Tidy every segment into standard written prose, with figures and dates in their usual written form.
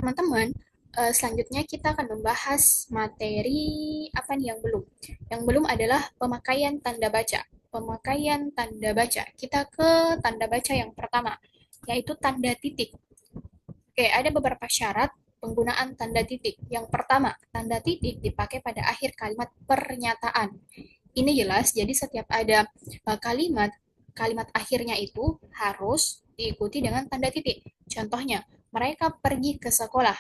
Teman-teman, selanjutnya kita akan membahas materi apa nih yang belum. Yang belum adalah pemakaian tanda baca. Pemakaian tanda baca. Kita ke tanda baca yang pertama, yaitu tanda titik. Oke, ada beberapa syarat penggunaan tanda titik. Yang pertama, tanda titik dipakai pada akhir kalimat pernyataan. Ini jelas, jadi setiap ada kalimat, kalimat akhirnya itu harus diikuti dengan tanda titik. Contohnya, mereka pergi ke sekolah,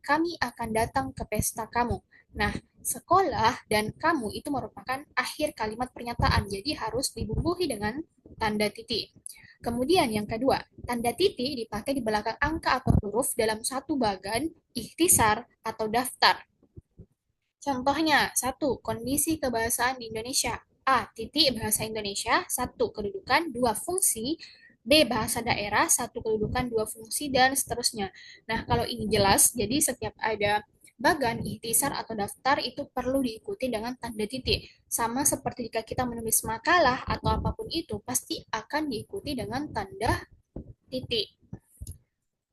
kami akan datang ke pesta kamu. Nah, sekolah dan kamu itu merupakan akhir kalimat pernyataan, jadi harus dibubuhi dengan tanda titik. Kemudian yang kedua, tanda titik dipakai di belakang angka atau huruf dalam satu bagan, ikhtisar, atau daftar. Contohnya, satu, kondisi kebahasaan di Indonesia. A, titik bahasa Indonesia, satu kedudukan, dua fungsi. B, bahasa daerah, satu kedudukan, dua fungsi, dan seterusnya. Nah, kalau ini jelas, jadi setiap ada bagan, ikhtisar, atau daftar itu perlu diikuti dengan tanda titik. Sama seperti jika kita menulis makalah atau apapun itu, pasti akan diikuti dengan tanda titik.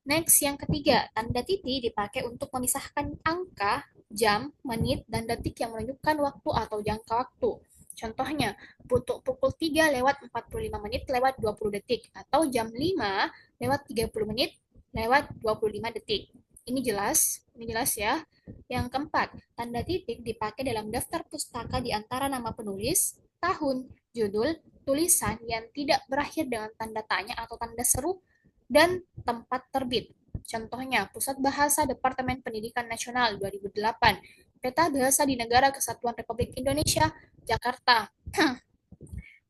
Next, yang ketiga, tanda titik dipakai untuk memisahkan angka, jam, menit, dan detik yang menunjukkan waktu atau jangka waktu. Contohnya, pukul 3 lewat 45 menit lewat 20 detik, atau jam 5 lewat 30 menit lewat 25 detik. Ini jelas ya. Yang keempat, tanda titik dipakai dalam daftar pustaka di antara nama penulis, tahun, judul, tulisan yang tidak berakhir dengan tanda tanya atau tanda seru, dan tempat terbit. Contohnya, Pusat Bahasa Departemen Pendidikan Nasional 2008, Peta Bahasa di Negara Kesatuan Republik Indonesia, Jakarta.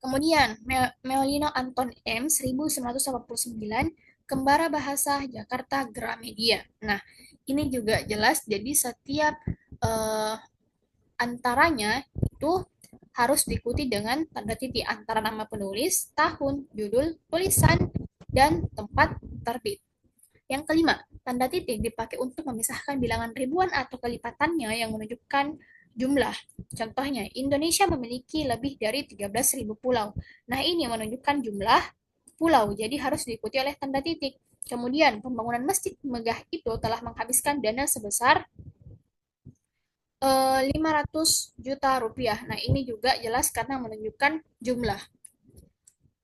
Kemudian, Meolino Anton M. 1989, Kembara Bahasa Jakarta Gramedia. Nah, ini juga jelas, jadi setiap eh, antaranya itu harus diikuti dengan tanda titik antara nama penulis, tahun, judul, tulisan, dan tempat terbit. Yang kelima, tanda titik dipakai untuk memisahkan bilangan ribuan atau kelipatannya yang menunjukkan jumlah. Contohnya, Indonesia memiliki lebih dari 13.000 pulau. Nah, ini menunjukkan jumlah pulau, jadi harus diikuti oleh tanda titik. Kemudian, pembangunan masjid megah itu telah menghabiskan dana sebesar 500 juta rupiah. Nah, ini juga jelas karena menunjukkan jumlah.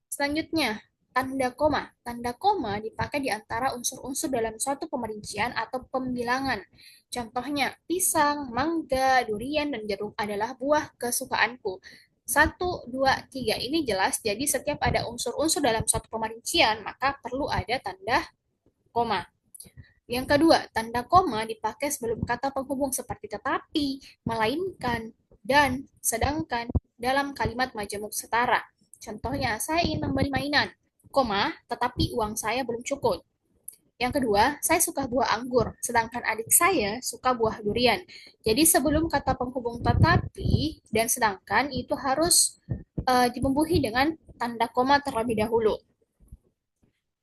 Selanjutnya, tanda koma. Tanda koma dipakai di antara unsur-unsur dalam suatu pemerincian atau pembilangan. Contohnya, pisang, mangga, durian, dan jeruk adalah buah kesukaanku. Satu, dua, tiga. Ini jelas, jadi setiap ada unsur-unsur dalam suatu pemerincian, maka perlu ada tanda koma. Yang kedua, tanda koma dipakai sebelum kata penghubung seperti tetapi, melainkan, dan sedangkan dalam kalimat majemuk setara. Contohnya, saya ingin membeli mainan, koma, tetapi uang saya belum cukup. Yang kedua, saya suka buah anggur, sedangkan adik saya suka buah durian. Jadi sebelum kata penghubung tetapi dan sedangkan itu harus dibumbuhi dengan tanda koma terlebih dahulu.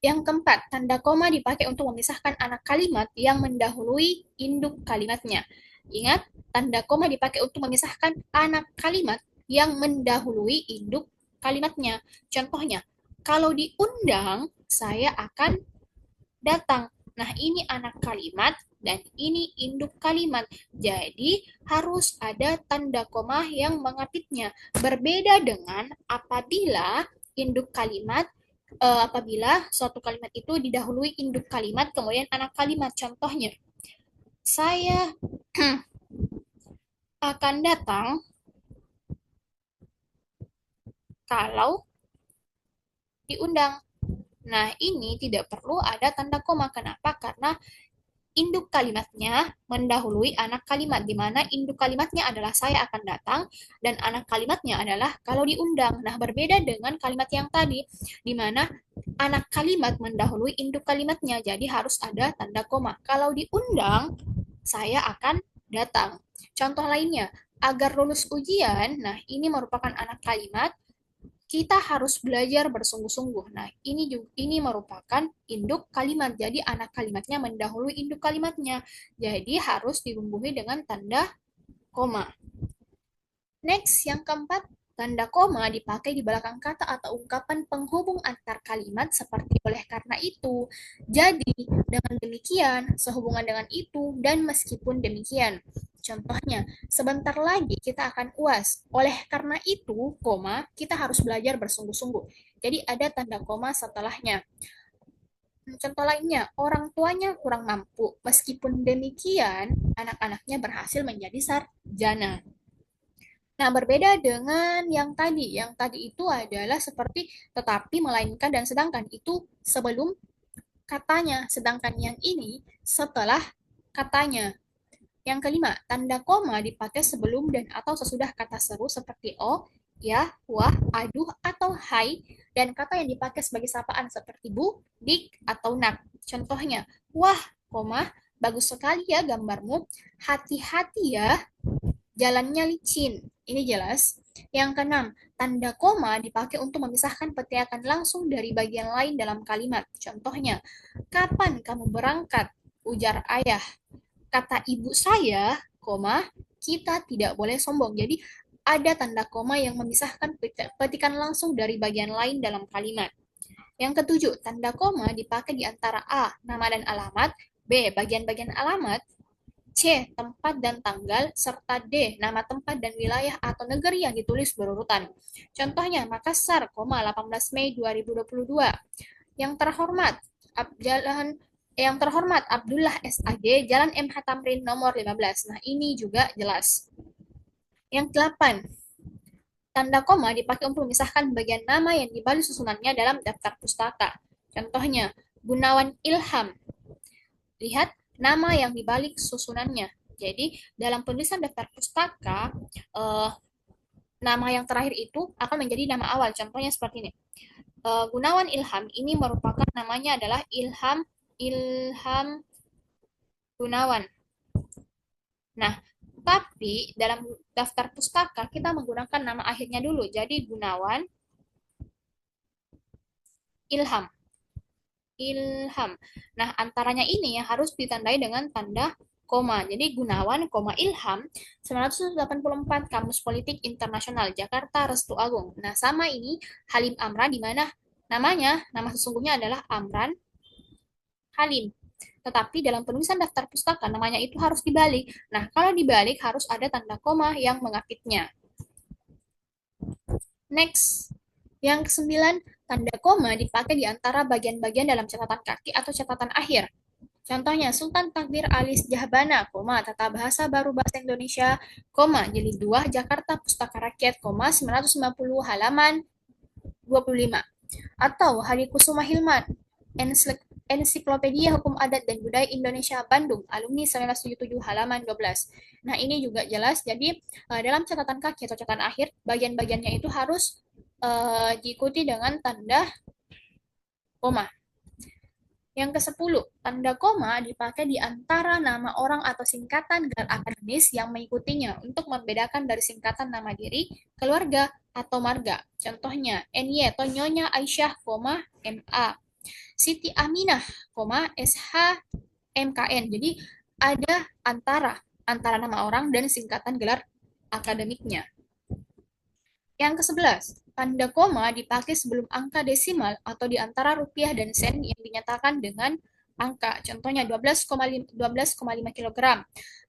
Yang keempat, tanda koma dipakai untuk memisahkan anak kalimat yang mendahului induk kalimatnya. Ingat, tanda koma dipakai untuk memisahkan anak kalimat yang mendahului induk kalimatnya. Contohnya, kalau diundang, saya akan datang. Nah, ini anak kalimat dan ini induk kalimat. Jadi, harus ada tanda koma yang mengapitnya. Berbeda dengan apabila induk kalimat apabila suatu kalimat itu didahului induk kalimat kemudian anak kalimat. Contohnya, saya akan datang kalau diundang. Nah, ini tidak perlu ada tanda koma. Kenapa? Karena induk kalimatnya mendahului anak kalimat, di mana induk kalimatnya adalah saya akan datang, dan anak kalimatnya adalah kalau diundang. Nah, berbeda dengan kalimat yang tadi, di mana anak kalimat mendahului induk kalimatnya, jadi harus ada tanda koma. Kalau diundang, saya akan datang. Contoh lainnya, agar lulus ujian, nah ini merupakan anak kalimat, kita harus belajar bersungguh-sungguh. Nah, ini merupakan induk kalimat. Jadi anak kalimatnya mendahului induk kalimatnya. Jadi harus dibumbuhi dengan tanda koma. Next, yang keempat, Tanda koma dipakai di belakang kata atau ungkapan penghubung antar kalimat seperti oleh karena itu, jadi, dengan demikian, sehubungan dengan itu, dan meskipun demikian. Contohnya, sebentar lagi kita akan UAS. Oleh karena itu, koma, kita harus belajar bersungguh-sungguh. Jadi ada tanda koma setelahnya. Contoh lainnya, orang tuanya kurang mampu. Meskipun demikian, anak-anaknya berhasil menjadi sarjana. Nah, berbeda dengan yang tadi. Yang tadi itu adalah seperti tetapi, melainkan, dan sedangkan. Itu sebelum katanya. Sedangkan yang ini setelah katanya. Yang kelima, tanda koma dipakai sebelum dan atau sesudah kata seru seperti oh, ya, wah, aduh, atau hai, dan kata yang dipakai sebagai sapaan seperti bu, dik, atau nak. Contohnya, wah, koma, bagus sekali ya gambarmu, hati-hati ya, jalannya licin. Ini jelas. Yang keenam, tanda koma dipakai untuk memisahkan petiakan langsung dari bagian lain dalam kalimat. Contohnya, kapan kamu berangkat? Ujar ayah. Kata ibu saya, koma, kita tidak boleh sombong. Jadi ada tanda koma yang memisahkan petikan langsung dari bagian lain dalam kalimat. Yang ketujuh, tanda koma dipakai di antara A, nama dan alamat, B, bagian-bagian alamat, C, tempat dan tanggal, serta D, nama tempat dan wilayah atau negeri yang ditulis berurutan. Contohnya, Makassar, 18 Mei 2022. Yang terhormat, Jalan yang terhormat Abdullah SAG, Jalan MH Tamrin nomor 15. Nah, ini juga jelas. Yang delapan, tanda koma dipakai untuk memisahkan bagian nama yang dibalik susunannya dalam daftar pustaka. Contohnya, Gunawan Ilham. Lihat nama yang dibalik susunannya. Jadi, dalam penulisan daftar pustaka, nama yang terakhir itu akan menjadi nama awal. Contohnya seperti ini. Gunawan Ilham ini merupakan namanya adalah Ilham Gunawan. Nah, tapi dalam daftar pustaka kita menggunakan nama akhirnya dulu. Jadi Gunawan Ilham. Ilham. Nah, antaranya ini yang harus ditandai dengan tanda koma. Jadi Gunawan, Ilham, 984 Kamus Politik Internasional, Jakarta, Restu Agung. Nah, sama ini Halim Amran, di mana nama sesungguhnya adalah Amran Halim. Tetapi dalam penulisan daftar pustaka namanya itu harus dibalik. Nah, kalau dibalik harus ada tanda koma yang mengapitnya. Next. Yang kesembilan, tanda koma dipakai di antara bagian-bagian dalam catatan kaki atau catatan akhir. Contohnya, Sultan Takdir Alis Jahbana, Tata Bahasa Baru Bahasa Indonesia, Jilid 2, Jakarta Pustaka Rakyat, 990 halaman 25. Atau Hari Kusuma Hilman, Ensiklopedia Hukum Adat dan Budaya Indonesia Bandung, alumni 1977 halaman 12. Nah, ini juga jelas. Jadi, dalam catatan kaki atau catatan akhir, bagian-bagiannya itu harus diikuti dengan tanda koma. Yang ke-10, tanda koma dipakai di antara nama orang atau singkatan gelar akademis yang mengikutinya untuk membedakan dari singkatan nama diri, keluarga, atau marga. Contohnya, NY, Tonyonya Aisyah, MA. Siti Aminah, SH, MKN. Jadi ada antara nama orang dan singkatan gelar akademiknya. Yang ke-11, tanda koma dipakai sebelum angka desimal atau di antara rupiah dan sen yang dinyatakan dengan angka. Contohnya 12,5 kg,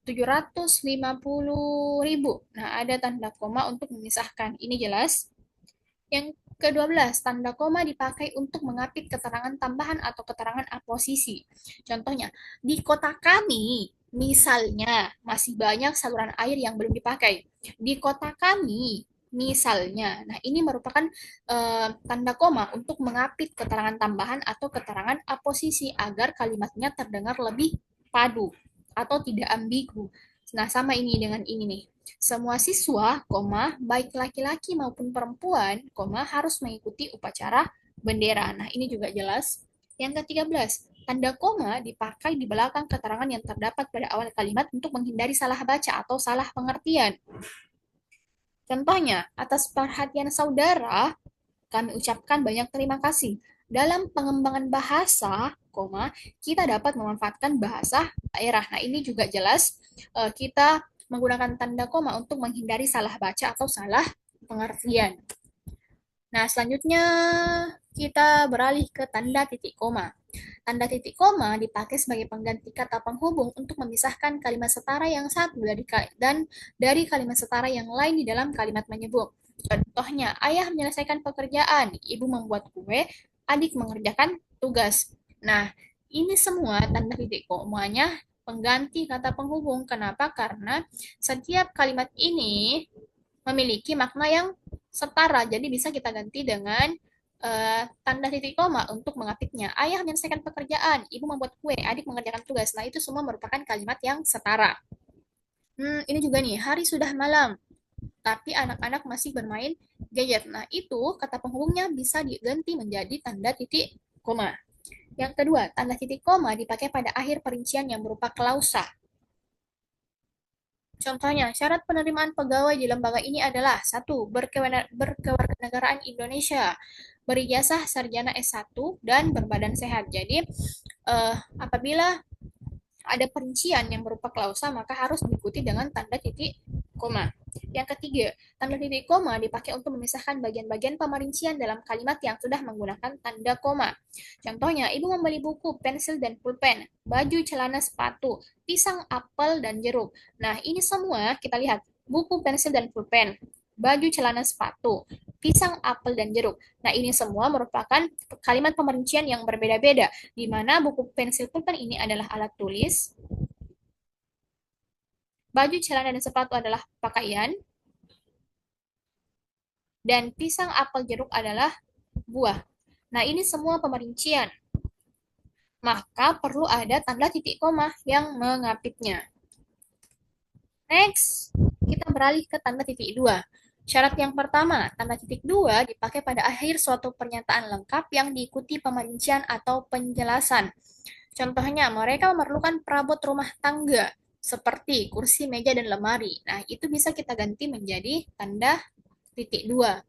750.000. Nah, ada tanda koma untuk memisahkan. Ini jelas. Yang ke-12, tanda koma dipakai untuk mengapit keterangan tambahan atau keterangan aposisi. Contohnya, di kota kami, misalnya, masih banyak saluran air yang belum dipakai. Di kota kami, misalnya. Nah, ini merupakan tanda koma untuk mengapit keterangan tambahan atau keterangan aposisi agar kalimatnya terdengar lebih padu atau tidak ambigu. Nah, sama ini dengan ini nih. Semua siswa, baik laki-laki maupun perempuan, harus mengikuti upacara bendera. Nah, ini juga jelas. Yang ke-13, tanda koma dipakai di belakang keterangan yang terdapat pada awal kalimat untuk menghindari salah baca atau salah pengertian. Contohnya, atas perhatian saudara, kami ucapkan banyak terima kasih. Dalam pengembangan bahasa, kita dapat memanfaatkan bahasa daerah. Nah, ini juga jelas kita menggunakan tanda koma untuk menghindari salah baca atau salah pengertian. Nah, selanjutnya kita beralih ke tanda titik koma. Tanda titik koma dipakai sebagai pengganti kata penghubung untuk memisahkan kalimat setara yang satu dari kalimat setara yang lain di dalam kalimat menyebut. Contohnya, ayah menyelesaikan pekerjaan, ibu membuat kue, adik mengerjakan tugas. Nah, ini semua tanda titik komanya pengganti kata penghubung. Kenapa? Karena setiap kalimat ini memiliki makna yang setara. Jadi bisa kita ganti dengan tanda titik koma untuk mengapitnya. Ayah menyelesaikan pekerjaan, ibu membuat kue, adik mengerjakan tugas. Nah, itu semua merupakan kalimat yang setara. Ini juga nih, hari sudah malam, tapi anak-anak masih bermain gadget. Nah, itu kata penghubungnya bisa diganti menjadi tanda titik koma. Yang kedua, tanda titik koma dipakai pada akhir perincian yang berupa klausa. Contohnya, syarat penerimaan pegawai di lembaga ini adalah satu, berkewarganegaraan Indonesia, berijazah sarjana S1, dan berbadan sehat. Jadi, apabila ada perincian yang berupa klausa, maka harus diikuti dengan tanda titik koma. Yang ketiga, tanda titik koma dipakai untuk memisahkan bagian-bagian pemerincian dalam kalimat yang sudah menggunakan tanda koma. Contohnya, ibu membeli buku, pensil, dan pulpen, baju, celana, sepatu, pisang, apel, dan jeruk. Nah, ini semua kita lihat, buku, pensil, dan pulpen, baju, celana, sepatu, pisang, apel, dan jeruk. Nah, ini semua merupakan kalimat pemerincian yang berbeda-beda, di mana buku pensil pulpen ini adalah alat tulis, baju, celana, dan sepatu adalah pakaian, dan pisang, apel, jeruk adalah buah. Nah, ini semua pemerincian. Maka perlu ada tanda titik koma yang mengapitnya. Next, kita beralih ke tanda titik dua. Syarat yang pertama, tanda titik dua dipakai pada akhir suatu pernyataan lengkap yang diikuti pemerincian atau penjelasan. Contohnya, mereka memerlukan perabot rumah tangga seperti kursi, meja, dan lemari. Nah, itu bisa kita ganti menjadi tanda titik dua.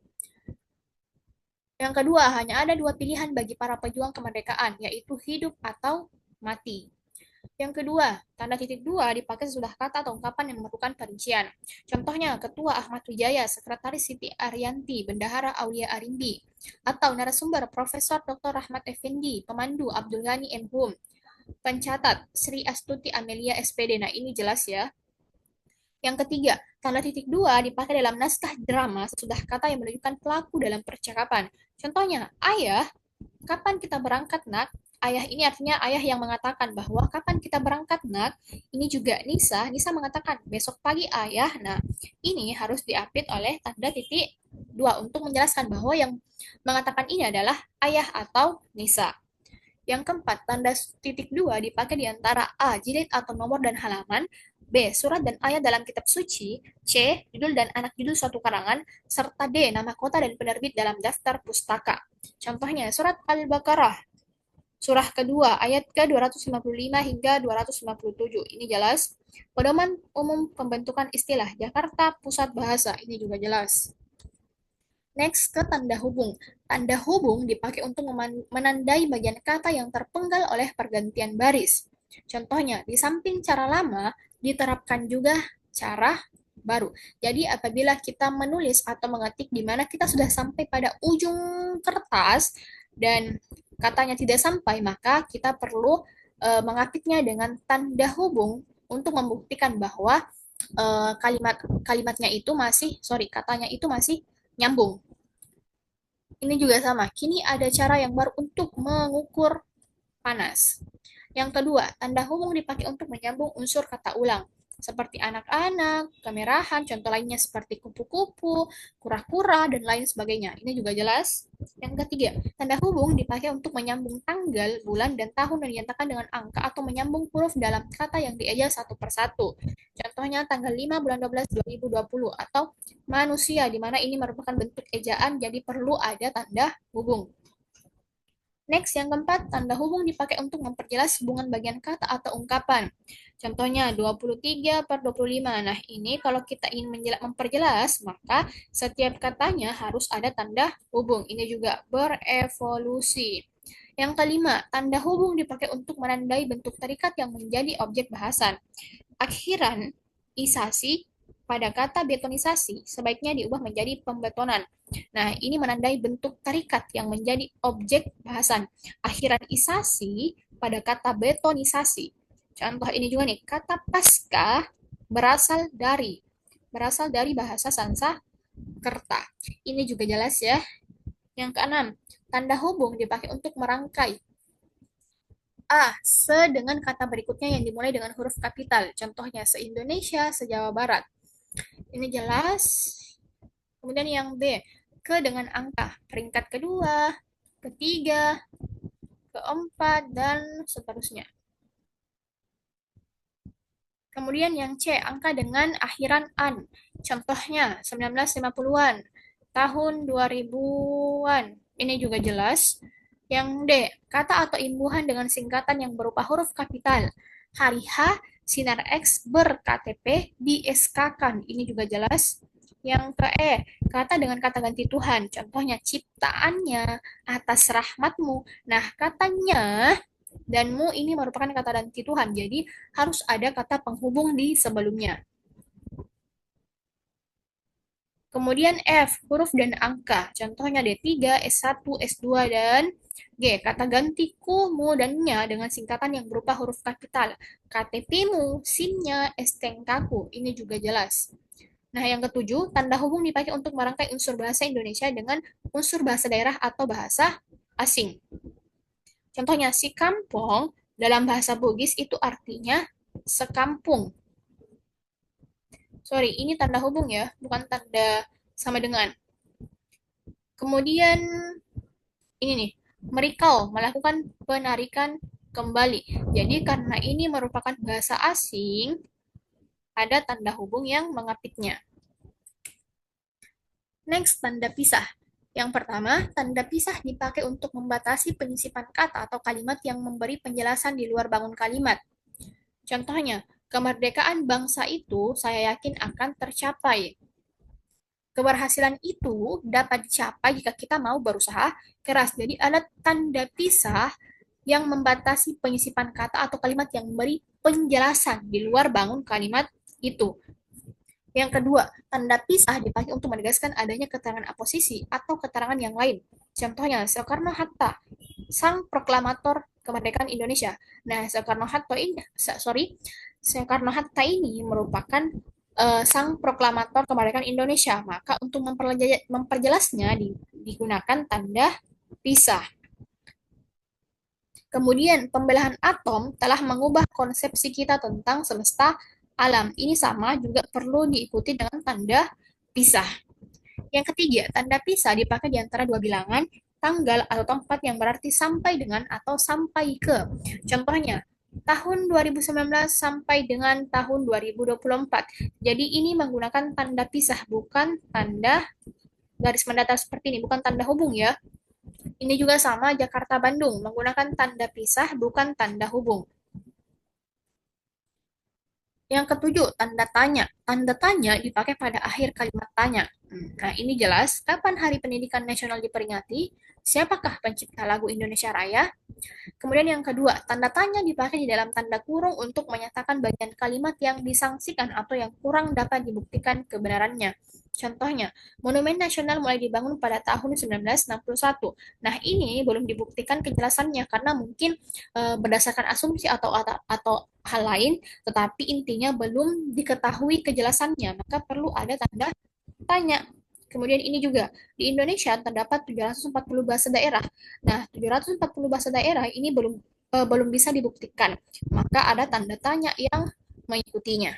Yang kedua, hanya ada dua pilihan bagi para pejuang kemerdekaan, yaitu hidup atau mati. Yang kedua, tanda titik dua dipakai sesudah kata atau ungkapan yang memerlukan perincian. Contohnya, Ketua Ahmad Wijaya, Sekretaris Siti Ariyanti, Bendahara Aulia Arimbi, atau narasumber Profesor Dr. Rahmat Effendi, Pemandu Abdul Ghani M. Hum, pencatat Sri Astuti Amelia SPD. Nah, ini jelas ya. Yang ketiga, tanda titik dua dipakai dalam naskah drama sesudah kata yang menunjukkan pelaku dalam percakapan. Contohnya, ayah, kapan kita berangkat nak? Ayah ini artinya ayah yang mengatakan bahwa kapan kita berangkat nak? Ini juga Nisa, Nisa mengatakan besok pagi ayah. Nah, ini harus diapit oleh tanda titik dua untuk menjelaskan bahwa yang mengatakan ini adalah ayah atau Nisa. Yang keempat, tanda titik dua dipakai di antara A, jilid atau nomor dan halaman, B, surat dan ayat dalam kitab suci, C, judul dan anak judul suatu karangan, serta D, nama kota dan penerbit dalam daftar pustaka. Contohnya, surat Al-Baqarah, surah kedua, ayat ke-255 hingga 257. Ini jelas. Pedoman umum pembentukan istilah, Jakarta Pusat Bahasa. Ini juga jelas. Next ke tanda hubung. Tanda hubung dipakai untuk menandai bagian kata yang terpenggal oleh pergantian baris. Contohnya, di samping cara lama, diterapkan juga cara baru. Jadi apabila kita menulis atau mengetik di mana kita sudah sampai pada ujung kertas dan katanya tidak sampai, maka kita perlu mengapitnya dengan tanda hubung untuk membuktikan bahwa kalimatnya itu katanya itu masih nyambung. Ini juga sama. Kini ada cara yang baru untuk mengukur panas. Yang kedua, tanda hubung dipakai untuk menyambung unsur kata ulang. Seperti anak-anak, kemerahan, contoh lainnya seperti kupu-kupu, kura-kura, dan lain sebagainya. Ini juga jelas. Yang ketiga, tanda hubung dipakai untuk menyambung tanggal, bulan, dan tahun yang dinyatakan dengan angka atau menyambung huruf dalam kata yang dieja satu persatu. Contohnya tanggal 5 bulan 12 2020 atau manusia, di mana ini merupakan bentuk ejaan, jadi perlu ada tanda hubung. Next, yang keempat, tanda hubung dipakai untuk memperjelas hubungan bagian kata atau ungkapan. Contohnya 23 per 25. Nah, ini kalau kita ingin memperjelas, maka setiap katanya harus ada tanda hubung. Ini juga berevolusi. Yang kelima, tanda hubung dipakai untuk menandai bentuk terikat yang menjadi objek bahasan. Akhiran, isasi, pada kata betonisasi sebaiknya diubah menjadi pembetonan. Nah, ini menandai bentuk tarikat yang menjadi objek bahasan. Akhiran isasi pada kata betonisasi. Contoh ini juga nih, kata pasca berasal dari bahasa Sanskerta. Ini juga jelas ya. Yang keenam, tanda hubung dipakai untuk merangkai se dengan kata berikutnya yang dimulai dengan huruf kapital. Contohnya se-Indonesia, se-Jawa Barat. Ini jelas. Kemudian yang B, ke dengan angka. Peringkat kedua, ketiga, keempat, dan seterusnya. Kemudian yang C, angka dengan akhiran an. Contohnya 1950-an, tahun 2000-an. Ini juga jelas. Yang D, kata atau imbuhan dengan singkatan yang berupa huruf kapital. Hari H, sinar X ber-KTP di-SK-kan. Ini juga jelas. Yang ke E, kata dengan kata ganti Tuhan. Contohnya ciptaannya atas rahmatmu. Nah, katanya dan mu ini merupakan kata ganti Tuhan. Jadi harus ada kata penghubung di sebelumnya. Kemudian F, huruf dan angka. Contohnya D3, S1, S2, dan G, kata ganti ku, mu, dan nya dengan singkatan yang berupa huruf kapital. KTP-mu, SIM-nya, STNK-ku. Ini juga jelas. Nah, yang ketujuh, tanda hubung dipakai untuk merangkai unsur bahasa Indonesia dengan unsur bahasa daerah atau bahasa asing. Contohnya, si kampung dalam bahasa Bugis itu artinya sekampung. Sorry, ini tanda hubung ya, bukan tanda sama dengan. Kemudian ini nih, merikau, melakukan penarikan kembali. Jadi karena ini merupakan bahasa asing, ada tanda hubung yang mengapitnya. Next, tanda pisah. Yang pertama, tanda pisah dipakai untuk membatasi penyisipan kata atau kalimat yang memberi penjelasan di luar bangun kalimat. Contohnya, kemerdekaan bangsa itu saya yakin akan tercapai. Keberhasilan itu dapat dicapai jika kita mau berusaha keras. Jadi ada tanda pisah yang membatasi penyisipan kata atau kalimat yang memberi penjelasan di luar bangun kalimat itu. Yang kedua, tanda pisah dipakai untuk menegaskan adanya keterangan aposisi atau keterangan yang lain. Contohnya, Soekarno-Hatta, sang proklamator kemerdekaan Indonesia. Nah, Soekarno-Hatta ini merupakan sang proklamator kemerdekaan Indonesia. Maka untuk memperjelasnya digunakan tanda pisah. Kemudian, pembelahan atom telah mengubah konsepsi kita tentang semesta alam. Ini sama juga perlu diikuti dengan tanda pisah. Yang ketiga, tanda pisah dipakai di antara dua bilangan, tanggal atau tempat yang berarti sampai dengan atau sampai ke. Contohnya, tahun 2019 sampai dengan tahun 2024. Jadi ini menggunakan tanda pisah, bukan tanda garis mendatar seperti ini, bukan tanda hubung ya. Ini juga sama Jakarta-Bandung, menggunakan tanda pisah, bukan tanda hubung. Yang ketujuh, tanda tanya. Tanda tanya dipakai pada akhir kalimat tanya. Nah, ini jelas. Kapan Hari Pendidikan Nasional diperingati? Siapakah pencipta lagu Indonesia Raya? Kemudian yang kedua, tanda tanya dipakai di dalam tanda kurung untuk menyatakan bagian kalimat yang disangsikan atau yang kurang dapat dibuktikan kebenarannya. Contohnya, Monumen Nasional mulai dibangun pada tahun 1961. Nah, ini belum dibuktikan kejelasannya karena mungkin berdasarkan asumsi atau hal lain, tetapi intinya belum diketahui kejelasannya, maka perlu ada tanda tanya. Kemudian ini juga, di Indonesia terdapat 740 bahasa daerah. Nah, 740 bahasa daerah ini belum bisa dibuktikan, maka ada tanda tanya yang mengikutinya.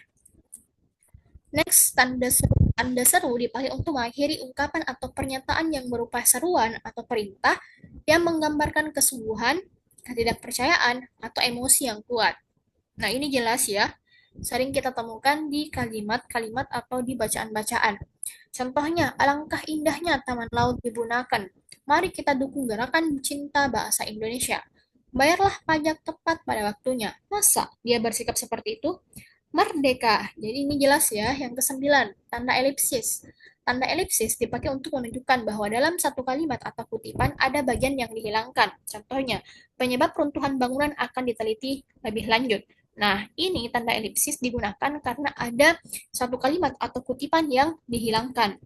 Next, tanda seru dipakai untuk mengakhiri ungkapan atau pernyataan yang berupa seruan atau perintah yang menggambarkan kesungguhan, ketidakpercayaan, atau emosi yang kuat. Nah, ini jelas ya, sering kita temukan di kalimat-kalimat atau di bacaan-bacaan. Contohnya, alangkah indahnya taman laut digunakan. Mari kita dukung gerakan cinta bahasa Indonesia. Bayarlah pajak tepat pada waktunya. Masa dia bersikap seperti itu? Merdeka. Jadi ini jelas ya. Yang kesembilan, tanda elipsis. Tanda elipsis dipakai untuk menunjukkan bahwa dalam satu kalimat atau kutipan ada bagian yang dihilangkan. Contohnya, penyebab runtuhan bangunan akan diteliti lebih lanjut. Nah, ini tanda elipsis digunakan karena ada satu kalimat atau kutipan yang dihilangkan.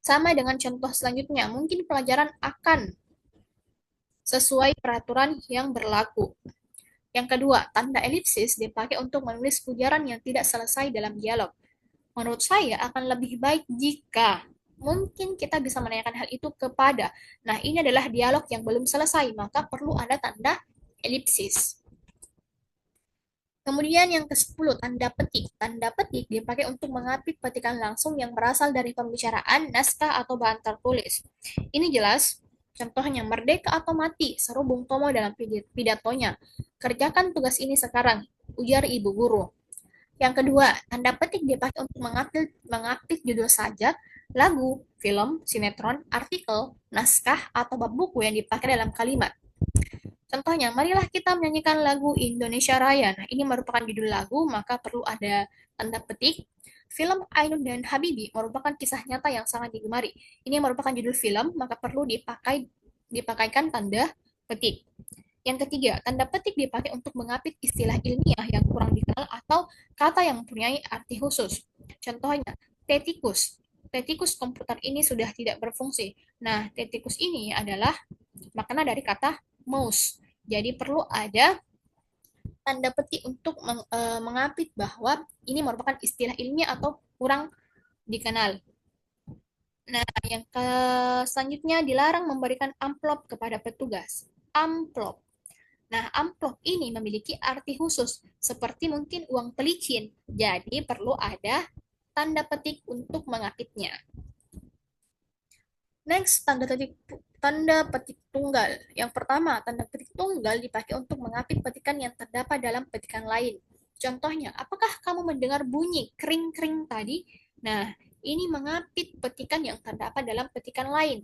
Sama dengan contoh selanjutnya, mungkin pelajaran akan sesuai peraturan yang berlaku. Yang kedua, tanda elipsis dipakai untuk menulis ujaran yang tidak selesai dalam dialog. Menurut saya akan lebih baik jika mungkin kita bisa menanyakan hal itu kepada. Nah, ini adalah dialog yang belum selesai, maka perlu ada tanda elipsis. Kemudian yang ke-10, tanda petik. Tanda petik dipakai untuk mengapit petikan langsung yang berasal dari pembicaraan, naskah, atau bahan tertulis. Ini jelas, contohnya merdeka atau mati, seru Bung Tomo dalam pidatonya. Kerjakan tugas ini sekarang, ujar ibu guru. Yang kedua, tanda petik dipakai untuk mengapit judul saja, lagu, film, sinetron, artikel, naskah, atau bab buku yang dipakai dalam kalimat. Contohnya, marilah kita menyanyikan lagu Indonesia Raya. Nah, ini merupakan judul lagu, maka perlu ada tanda petik. Film Ainun dan Habibi merupakan kisah nyata yang sangat digemari. Ini merupakan judul film, maka perlu dipakaikan tanda petik. Yang ketiga, tanda petik dipakai untuk mengapit istilah ilmiah yang kurang dikenal atau kata yang mempunyai arti khusus. Contohnya, tetikus. Tetikus komputer ini sudah tidak berfungsi. Nah, tetikus ini adalah makna dari kata mouse. Jadi perlu ada tanda petik untuk mengapit bahwa ini merupakan istilah ilmiah atau kurang dikenal. Nah, yang selanjutnya dilarang memberikan amplop kepada petugas. Amplop. Nah, amplop ini memiliki arti khusus, seperti mungkin uang pelicin. Jadi, perlu ada tanda petik untuk mengapitnya. Next, tanda petik tunggal. Yang pertama, tanda petik tunggal dipakai untuk mengapit petikan yang terdapat dalam petikan lain. Contohnya, apakah kamu mendengar bunyi kering-kering tadi? Nah, ini mengapit petikan yang terdapat dalam petikan lain.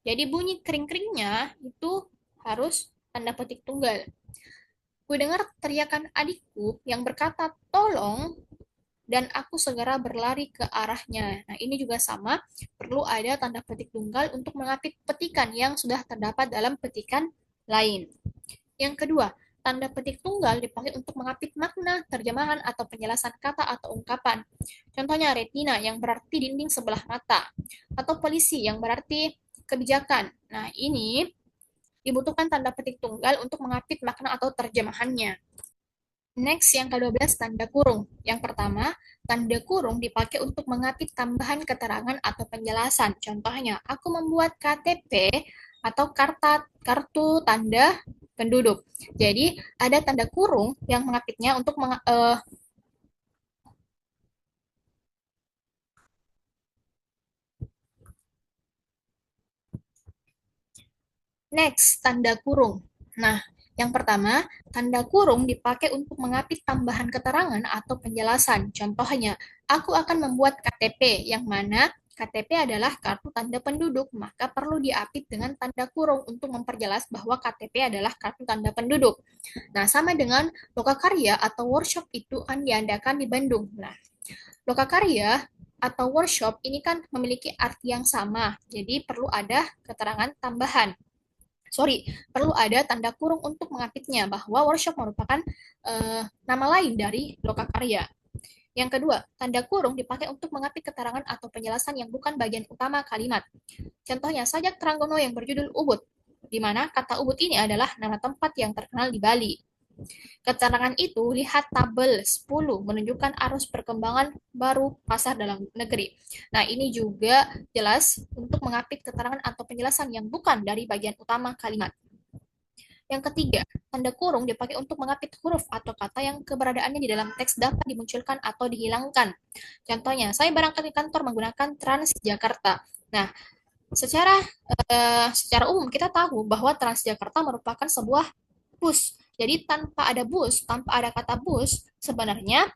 Jadi bunyi kering-keringnya itu harus tanda petik tunggal. Ku dengar teriakan adikku yang berkata, tolong, dan aku segera berlari ke arahnya. Nah, ini juga sama, perlu ada tanda petik tunggal untuk mengapit petikan yang sudah terdapat dalam petikan lain. Yang kedua, tanda petik tunggal dipakai untuk mengapit makna, terjemahan, atau penjelasan kata atau ungkapan. Contohnya retina yang berarti dinding sebelah mata, atau polisi yang berarti kebijakan. Nah, ini dibutuhkan tanda petik tunggal untuk mengapit makna atau terjemahannya. Next, yang ke-12, tanda kurung. Yang pertama, tanda kurung dipakai untuk mengapit tambahan keterangan atau penjelasan. Contohnya, aku membuat KTP atau kartu tanda penduduk. Jadi, ada tanda kurung yang mengapitnya untuk Next, tanda kurung. Nah, yang pertama, tanda kurung dipakai untuk mengapit tambahan keterangan atau penjelasan. Contohnya, aku akan membuat KTP, yang mana KTP adalah kartu tanda penduduk, maka perlu diapit dengan tanda kurung untuk memperjelas bahwa KTP adalah kartu tanda penduduk. Nah, sama dengan lokakarya atau workshop itu kan diadakan di Bandung. Nah, lokakarya atau workshop ini kan memiliki arti yang sama, jadi perlu ada keterangan tambahan. Perlu ada tanda kurung untuk mengapitnya bahwa workshop merupakan nama lain dari lokakarya. Yang kedua, tanda kurung dipakai untuk mengapit keterangan atau penjelasan yang bukan bagian utama kalimat. Contohnya, sajak Tranggono yang berjudul Ubud, di mana kata Ubud ini adalah nama tempat yang terkenal di Bali. Keterangan itu, lihat tabel 10 menunjukkan arus perkembangan baru pasar dalam negeri. Nah, ini juga jelas untuk mengapit keterangan atau penjelasan yang bukan dari bagian utama kalimat. Yang ketiga, tanda kurung dipakai untuk mengapit huruf atau kata yang keberadaannya di dalam teks dapat dimunculkan atau dihilangkan. Contohnya, saya berangkat ke kantor menggunakan Transjakarta. Nah, secara umum kita tahu bahwa Transjakarta merupakan sebuah bus. Jadi tanpa ada bus, tanpa ada kata bus, sebenarnya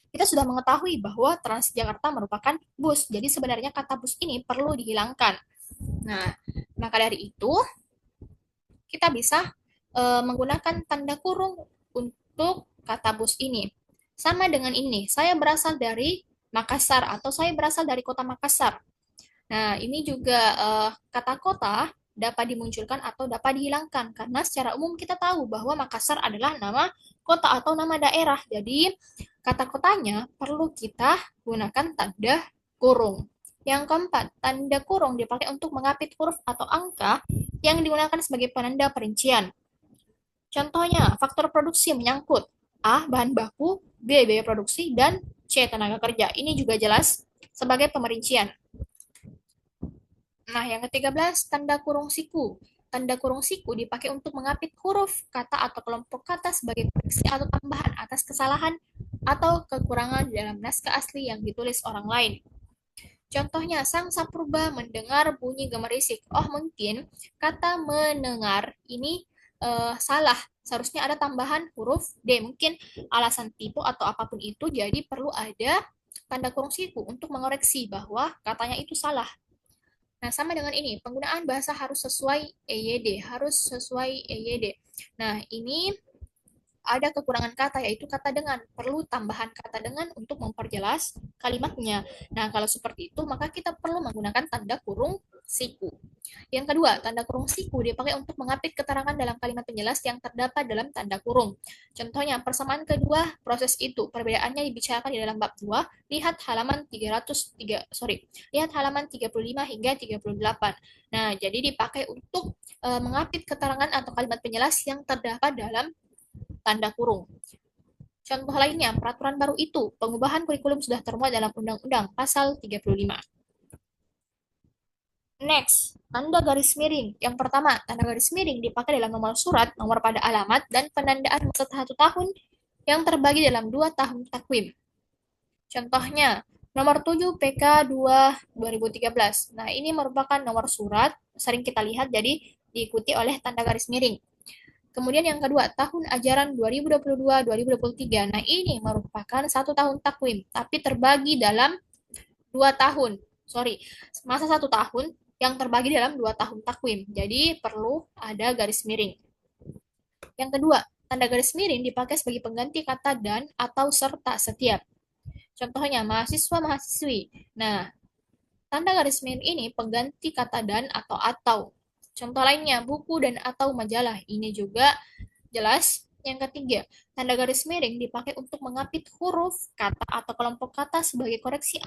kita sudah mengetahui bahwa Transjakarta merupakan bus. Jadi sebenarnya kata bus ini perlu dihilangkan. Nah, maka dari itu kita bisa menggunakan tanda kurung untuk kata bus ini. Sama dengan ini, saya berasal dari Makassar atau saya berasal dari kota Makassar. Nah, ini juga kata kota dapat dimunculkan atau dapat dihilangkan karena secara umum kita tahu bahwa Makassar adalah nama kota atau nama daerah. Jadi, kata kotanya perlu kita gunakan tanda kurung. Yang keempat, tanda kurung dipakai untuk mengapit huruf atau angka yang digunakan sebagai penanda perincian. Contohnya, faktor produksi menyangkut A. Bahan baku, B. Biaya produksi, dan C. Tenaga kerja. Ini juga jelas sebagai pemerincian. Nah, yang ke-13, tanda kurung siku. Tanda kurung siku dipakai untuk mengapit huruf, kata, atau kelompok kata sebagai koreksi atau tambahan atas kesalahan atau kekurangan dalam naskah asli yang ditulis orang lain. Contohnya, sang sapurba mendengar bunyi gemerisik. Oh, mungkin kata mendengar ini salah. Seharusnya ada tambahan huruf D. Mungkin alasan tipu atau apapun itu, jadi perlu ada tanda kurung siku untuk mengoreksi bahwa katanya itu salah. Nah, sama dengan ini, penggunaan bahasa harus sesuai EYD, harus sesuai EYD. Nah, ini ada kekurangan kata, yaitu kata dengan. Perlu tambahan kata dengan untuk memperjelas kalimatnya. Nah, kalau seperti itu, maka kita perlu menggunakan tanda kurung siku. Yang kedua, tanda kurung siku dipakai untuk mengapit keterangan dalam kalimat penjelas yang terdapat dalam tanda kurung. Contohnya, persamaan kedua proses itu, perbedaannya dibicarakan di dalam bab 2, lihat halaman 35 hingga 38. Nah, jadi dipakai untuk mengapit keterangan atau kalimat penjelas yang terdapat dalam tanda kurung. Contoh lainnya, peraturan baru itu, pengubahan kurikulum sudah termuat dalam Undang-Undang Pasal 35. Next, tanda garis miring. Yang pertama, tanda garis miring dipakai dalam nomor surat, nomor pada alamat, dan penandaan masa 1 tahun yang terbagi dalam 2 tahun takwim. Contohnya, nomor 7 PK 2 2013. Nah, ini merupakan nomor surat, sering kita lihat, jadi diikuti oleh tanda garis miring. Kemudian yang kedua, tahun ajaran 2022-2023. Nah, ini merupakan 1 tahun takwim, tapi terbagi dalam 2 tahun. Sorry, masa 1 tahun yang terbagi dalam 2 tahun takwim. Jadi, perlu ada garis miring. Yang kedua, tanda garis miring dipakai sebagai pengganti kata dan atau serta setiap. Contohnya, mahasiswa-mahasiswi. Nah, tanda garis miring ini pengganti kata dan atau. Contoh lainnya, buku dan atau majalah. Ini juga jelas. Yang ketiga, tanda garis miring dipakai untuk mengapit huruf, kata, atau kelompok kata sebagai koreksi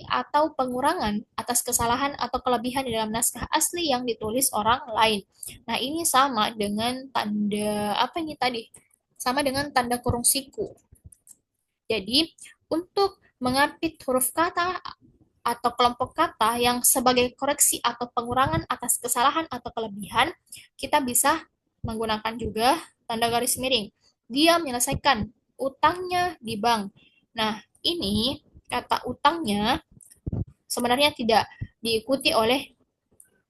atau pengurangan atas kesalahan atau kelebihan di dalam naskah asli yang ditulis orang lain. Nah, ini sama dengan tanda apa ini tadi? Sama dengan tanda kurung siku. Jadi, untuk mengapit huruf kata atau kelompok kata yang sebagai koreksi atau pengurangan atas kesalahan atau kelebihan, kita bisa menggunakan juga tanda garis miring. Dia menyelesaikan utangnya di bank. Nah, ini kata utangnya sebenarnya tidak diikuti oleh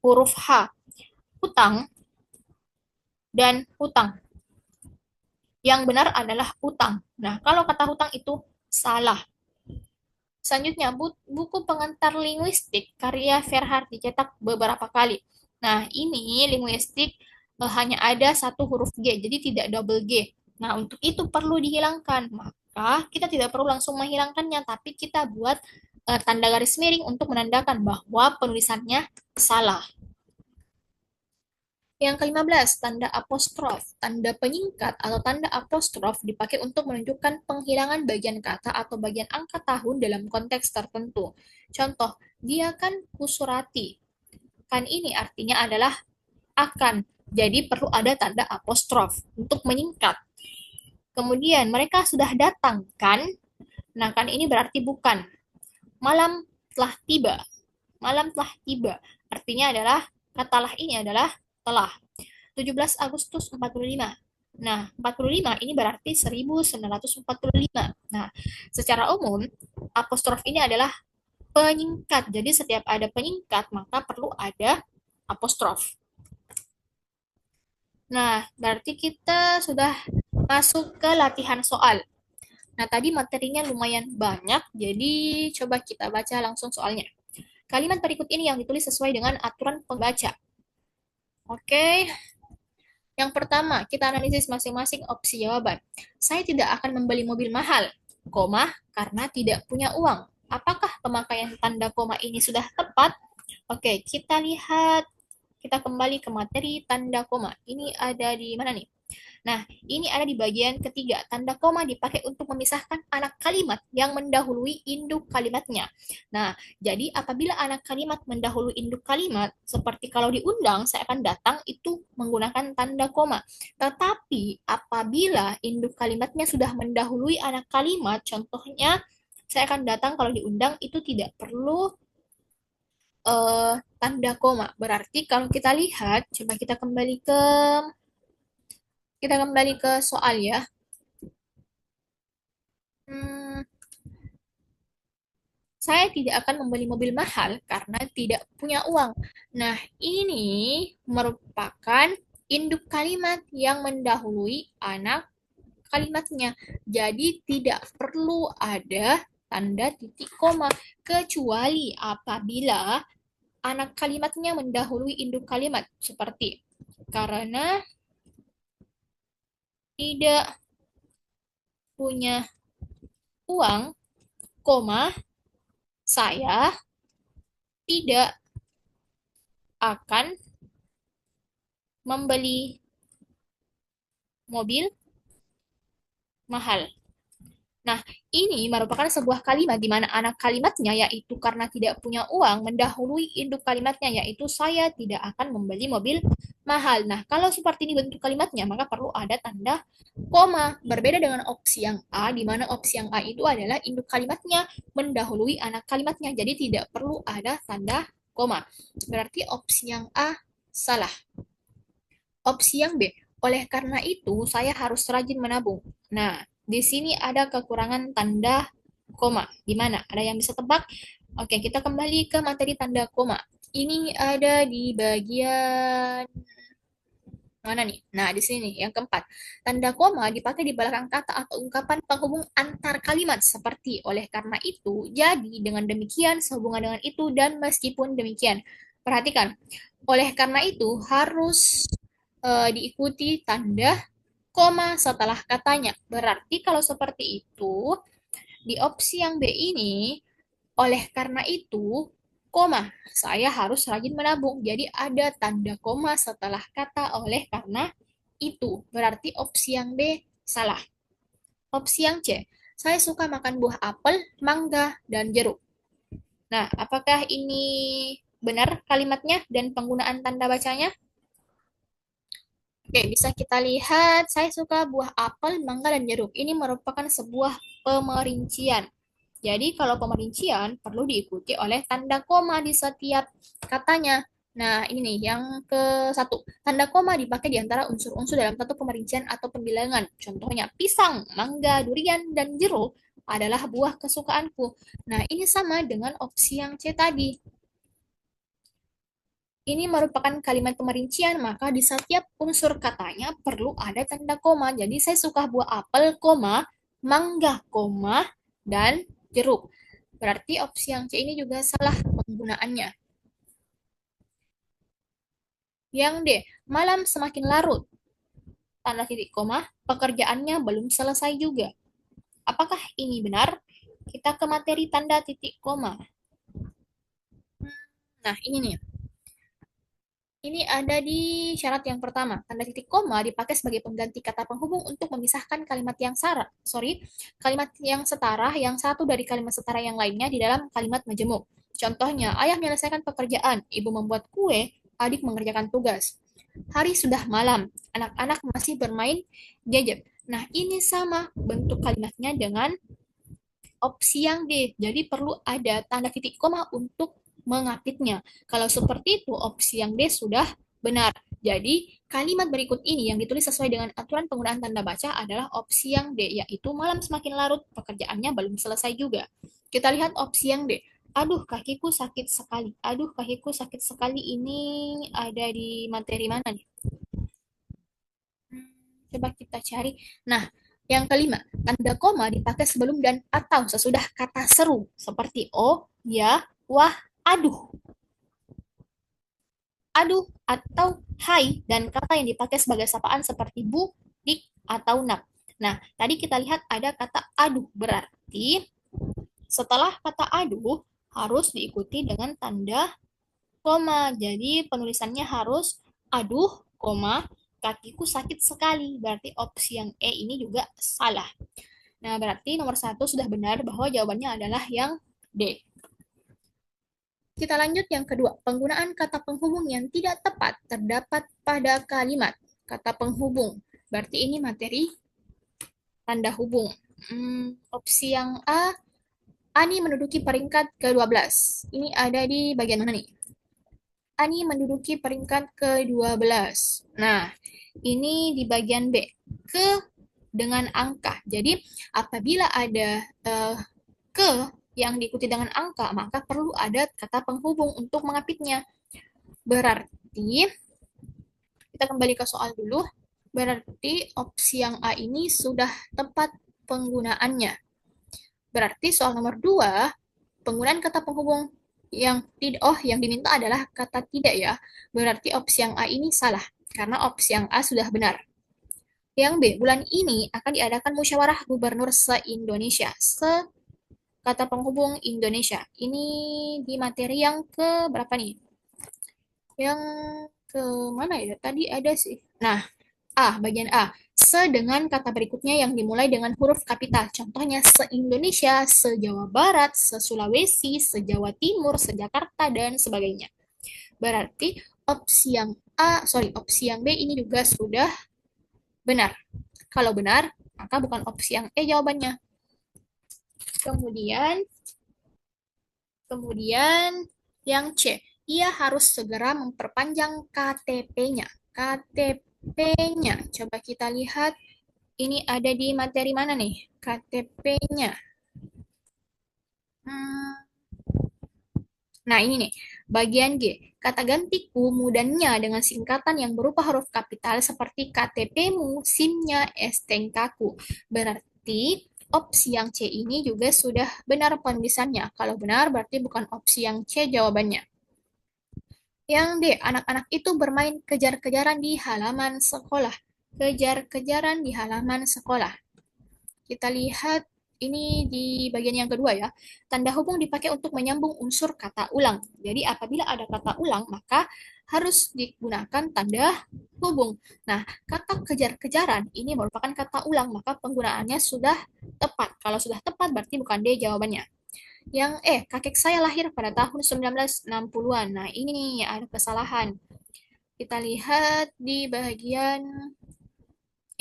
huruf H. Utang dan hutang. Yang benar adalah utang. Nah, kalau kata hutang itu salah. Selanjutnya, buku pengantar linguistik karya Verhard dicetak beberapa kali. Nah, ini linguistik hanya ada satu huruf G, jadi tidak double G. Nah, untuk itu perlu dihilangkan. Maka kita tidak perlu langsung menghilangkannya, tapi kita buat tanda garis miring untuk menandakan bahwa penulisannya salah. Yang ke-15, tanda apostrof. Tanda penyingkat atau tanda apostrof dipakai untuk menunjukkan penghilangan bagian kata atau bagian angka tahun dalam konteks tertentu. Contoh, dia kan kusurati. Kan ini artinya adalah akan. Jadi perlu ada tanda apostrof untuk menyingkat. Kemudian, mereka sudah datang kan? Nah, kan ini berarti bukan. Malam telah tiba. Malam telah tiba. Artinya adalah, katalah ini adalah telah. 17 Agustus 45. Nah, 45 ini berarti 1945. Nah, secara umum, apostrof ini adalah penyingkat. Jadi, setiap ada penyingkat, maka perlu ada apostrof. Nah, berarti kita sudah masuk ke latihan soal. Nah, tadi materinya lumayan banyak, jadi coba kita baca langsung soalnya. Kalimat berikut ini yang ditulis sesuai dengan aturan pembaca. Oke, yang pertama, kita analisis masing-masing opsi jawaban. Saya tidak akan membeli mobil mahal, koma, karena tidak punya uang. Apakah pemakaian tanda koma ini sudah tepat? Oke, kita lihat, kita kembali ke materi tanda koma. Ini ada di mana nih? Nah, ini ada di bagian ketiga. Tanda koma dipakai untuk memisahkan anak kalimat yang mendahului induk kalimatnya. Nah, jadi apabila anak kalimat mendahului induk kalimat, seperti kalau diundang, saya akan datang itu menggunakan tanda koma. Tetapi apabila induk kalimatnya sudah mendahului anak kalimat, contohnya saya akan datang kalau diundang itu tidak perlu tanda koma. Berarti kalau kita lihat, coba kita kembali ke soal ya. Hmm, saya tidak akan membeli mobil mahal karena tidak punya uang. Nah, ini merupakan induk kalimat yang mendahului anak kalimatnya. Jadi tidak perlu ada tanda titik koma kecuali apabila anak kalimatnya mendahului induk kalimat seperti karena tidak punya uang, koma, saya tidak akan membeli mobil mahal. Nah, ini merupakan sebuah kalimat di mana anak kalimatnya yaitu karena tidak punya uang mendahului induk kalimatnya yaitu saya tidak akan membeli mobil mahal. Nah, kalau seperti ini bentuk kalimatnya maka perlu ada tanda koma. Berbeda dengan opsi yang A di mana opsi yang A itu adalah induk kalimatnya mendahului anak kalimatnya. Jadi tidak perlu ada tanda koma. Berarti opsi yang A salah. Opsi yang B, oleh karena itu saya harus rajin menabung. Nah, di sini ada kekurangan tanda koma. Di mana? Ada yang bisa tebak? Oke, kita kembali ke materi tanda koma. Ini ada di bagian mana nih? Nah, di sini nih, yang keempat. Tanda koma dipakai di belakang kata atau ungkapan penghubung antar kalimat seperti oleh karena itu, jadi dengan demikian, sehubungan dengan itu, dan meskipun demikian. Perhatikan, oleh karena itu harus diikuti tanda koma setelah katanya. Berarti kalau seperti itu, di opsi yang B ini, oleh karena itu, koma, saya harus rajin menabung. Jadi ada tanda koma setelah kata oleh karena itu. Berarti opsi yang B salah. Opsi yang C, saya suka makan buah apel, mangga, dan jeruk. Nah, apakah ini benar kalimatnya dan penggunaan tanda bacanya? Oke, bisa kita lihat, saya suka buah apel, mangga, dan jeruk. Ini merupakan sebuah pemerincian. Jadi, kalau pemerincian perlu diikuti oleh tanda koma di setiap katanya. Nah, ini nih yang ke satu. Tanda koma dipakai di antara unsur-unsur dalam satu pemerincian atau pembilangan. Contohnya, pisang, mangga, durian, dan jeruk adalah buah kesukaanku. Nah, ini sama dengan opsi yang C tadi. Ini merupakan kalimat pemerincian, maka di setiap unsur katanya perlu ada tanda koma. Jadi saya suka buah apel, koma, mangga, koma, dan jeruk. Berarti opsi yang C ini juga salah penggunaannya. Yang D, malam semakin larut. Tanda titik koma, pekerjaannya belum selesai juga. Apakah ini benar? Kita ke materi tanda titik koma. Nah, ini nih. Ini ada di syarat yang pertama. Tanda titik koma dipakai sebagai pengganti kata penghubung untuk memisahkan kalimat yang kalimat yang setara yang satu dari kalimat setara yang lainnya di dalam kalimat majemuk. Contohnya, ayah menyelesaikan pekerjaan, ibu membuat kue, adik mengerjakan tugas. Hari sudah malam, anak-anak masih bermain gadget. Nah, ini sama bentuk kalimatnya dengan opsi yang D. Jadi perlu ada tanda titik koma untuk mengapitnya. Kalau seperti itu, opsi yang D sudah benar. Jadi, kalimat berikut ini yang ditulis sesuai dengan aturan penggunaan tanda baca adalah opsi yang D, yaitu malam semakin larut, pekerjaannya belum selesai juga. Kita lihat opsi yang D. Aduh, kakiku sakit sekali. Aduh, kakiku sakit sekali. Ini ada di materi mana nih? Coba kita cari. Nah, yang kelima, tanda koma dipakai sebelum dan atau sesudah kata seru seperti oh, ya, wah, aduh, aduh, atau hai dan kata yang dipakai sebagai sapaan seperti bu, dik, atau nak. Nah, tadi kita lihat ada kata aduh, berarti setelah kata aduh harus diikuti dengan tanda koma. Jadi penulisannya harus aduh, koma, kakiku sakit sekali. Berarti opsi yang E ini juga salah. Nah, berarti nomor satu sudah benar bahwa jawabannya adalah yang D. Kita lanjut yang kedua. Penggunaan kata penghubung yang tidak tepat terdapat pada kalimat. Kata penghubung. Berarti ini materi tanda hubung. Opsi yang A, Ani menduduki peringkat ke-12. Ini ada di bagian mana nih? Ani menduduki peringkat ke-12. Nah, ini di bagian B. Ke dengan angka. Jadi, apabila ada ke yang diikuti dengan angka, maka perlu ada kata penghubung untuk mengapitnya. Berarti, kita kembali ke soal dulu. Berarti opsi yang A ini sudah tepat penggunaannya. Berarti soal nomor 2, penggunaan kata penghubung yang tidak, yang diminta adalah kata tidak ya. Berarti opsi yang A ini salah, karena opsi yang A sudah benar. Yang B, bulan ini akan diadakan musyawarah gubernur se-Indonesia. Kata penghubung Indonesia. Ini di materi yang ke berapa nih? Yang ke mana ya? Tadi ada sih. Nah, bagian A. Se dengan kata berikutnya yang dimulai dengan huruf kapital. Contohnya se-Indonesia, se-Jawa Barat, se-Sulawesi, se-Jawa Timur, se-Jakarta, dan sebagainya. Berarti opsi yang B ini juga sudah benar. Kalau benar, maka bukan opsi yang E jawabannya. Kemudian yang C, ia harus segera memperpanjang KTP-nya. KTP-nya, coba kita lihat, ini ada di materi mana nih? KTP-nya. Nah, ini nih, bagian G. Kata ganti kemudiannya dengan singkatan yang berupa huruf kapital seperti KTP-mu, SIM-nya, STNK-ku. Berarti opsi yang C ini juga sudah benar penulisannya. Kalau benar, berarti bukan opsi yang C jawabannya. Yang D, anak-anak itu bermain kejar-kejaran di halaman sekolah. Kejar-kejaran di halaman sekolah. Kita lihat ini di bagian yang kedua ya. Tanda hubung dipakai untuk menyambung unsur kata ulang. Jadi apabila ada kata ulang, maka harus digunakan tanda hubung. Nah, kata kejar-kejaran ini merupakan kata ulang, maka penggunaannya sudah tepat. Kalau sudah tepat, berarti bukan D jawabannya. Yang kakek saya lahir pada tahun 1960-an. Nah, ini nih ada kesalahan. Kita lihat di bagian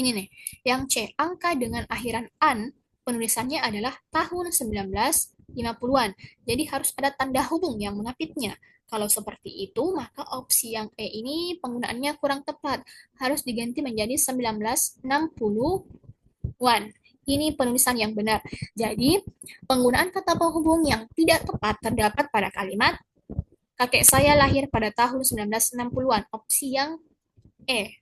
ini nih. Yang C, angka dengan akhiran an, penulisannya adalah tahun 1950-an. Jadi harus ada tanda hubung yang mengapitnya. Kalau seperti itu, maka opsi yang E ini penggunaannya kurang tepat. Harus diganti menjadi 1960-an. Ini penulisan yang benar. Jadi, penggunaan kata penghubung yang tidak tepat terdapat pada kalimat kakek saya lahir pada tahun 1960-an. Opsi yang E.